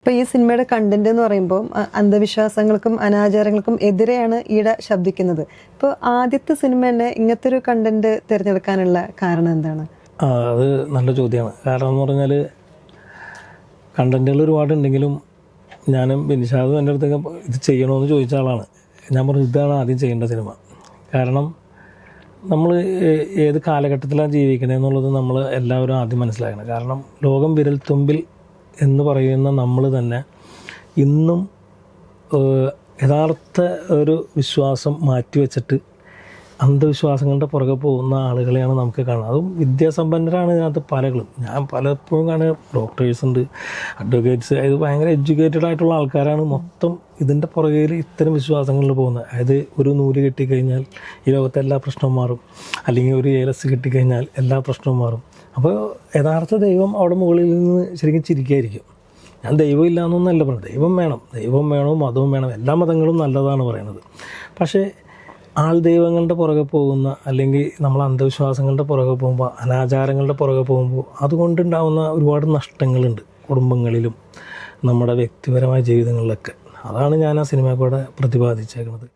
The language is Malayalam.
ഇപ്പോൾ ഈ സിനിമയുടെ കണ്ടന്റ് എന്ന് പറയുമ്പോൾ അന്ധവിശ്വാസങ്ങൾക്കും അനാചാരങ്ങൾക്കും എതിരെയാണ് ഈടെ ശബ്ദിക്കുന്നത്. ഇപ്പോൾ ആദ്യത്തെ സിനിമ തന്നെ ഇങ്ങനത്തെ ഒരു കണ്ടന്റ് തിരഞ്ഞെടുക്കാനുള്ള കാരണം എന്താണ്? അത് നല്ല ചോദ്യമാണ്. കാരണം എന്ന് പറഞ്ഞാൽ കണ്ടന്റുകൾ ഒരുപാടുണ്ടെങ്കിലും ഞാനും ബിനിഷാദും എൻ്റെ അടുത്തൊക്കെ ഇത് ചെയ്യണമെന്ന് ചോദിച്ച ആളാണ്. ഞാൻ പറഞ്ഞു ഇതാണ് ആദ്യം ചെയ്യേണ്ട സിനിമ. കാരണം നമ്മൾ ഏത് കാലഘട്ടത്തിലാണ് ജീവിക്കണത് എന്നുള്ളത് നമ്മൾ എല്ലാവരും ആദ്യം മനസ്സിലാക്കണം. കാരണം ലോകം വിരൽത്തുമ്പിൽ എന്ന് പറയുന്ന നമ്മൾ തന്നെ ഇന്നും യഥാർത്ഥ ഒരു വിശ്വാസം മാറ്റിവെച്ചിട്ട് അന്ധവിശ്വാസങ്ങളുടെ പുറകെ പോകുന്ന ആളുകളെയാണ് നമുക്ക് കാണുന്നത്. അതും വിദ്യാസമ്പന്നരാണ് ഇതിനകത്ത് പലകളും. ഞാൻ പലപ്പോഴും കാണുക ഡോക്ടേഴ്സ് ഉണ്ട്, അഡ്വക്കേറ്റ്സ്, അതായത് ഭയങ്കര എഡ്യൂക്കേറ്റഡ് ആയിട്ടുള്ള ആൾക്കാരാണ് മൊത്തം ഇതിൻ്റെ പുറകിൽ ഇത്തരം വിശ്വാസങ്ങളിൽ പോകുന്നത്. അതായത് ഒരു നൂല് കിട്ടിക്കഴിഞ്ഞാൽ ഈ ലോകത്തെ എല്ലാ പ്രശ്നവും മാറും, അല്ലെങ്കിൽ ഒരു ഏലസ് കിട്ടിക്കഴിഞ്ഞാൽ എല്ലാ പ്രശ്നവും മാറും. അപ്പോൾ യഥാർത്ഥ ദൈവം അവിടെ മുകളിൽ നിന്ന് ശരിക്കും ചിരിക്കായിരിക്കും. ഞാൻ ദൈവം ഇല്ല എന്നൊന്നല്ല പറയുന്നത്. ദൈവം വേണം, മതവും വേണം, എല്ലാ മതങ്ങളും നല്ലതാണ് പറയുന്നത്. പക്ഷേ ആൾ ദൈവങ്ങളുടെ പുറകെ പോകുന്ന, അല്ലെങ്കിൽ നമ്മൾ അന്ധവിശ്വാസങ്ങളുടെ പുറകെ പോകുമ്പോൾ, അനാചാരങ്ങളുടെ പുറകെ പോകുമ്പോൾ അതുകൊണ്ടുണ്ടാകുന്ന ഒരുപാട് നഷ്ടങ്ങളുണ്ട് കുടുംബങ്ങളിലും നമ്മുടെ വ്യക്തിപരമായ ജീവിതങ്ങളിലൊക്കെ. അതാണ് ഞാൻ ആ സിനിമ കൂടെ പ്രതിപാദിച്ചേക്കുന്നത്.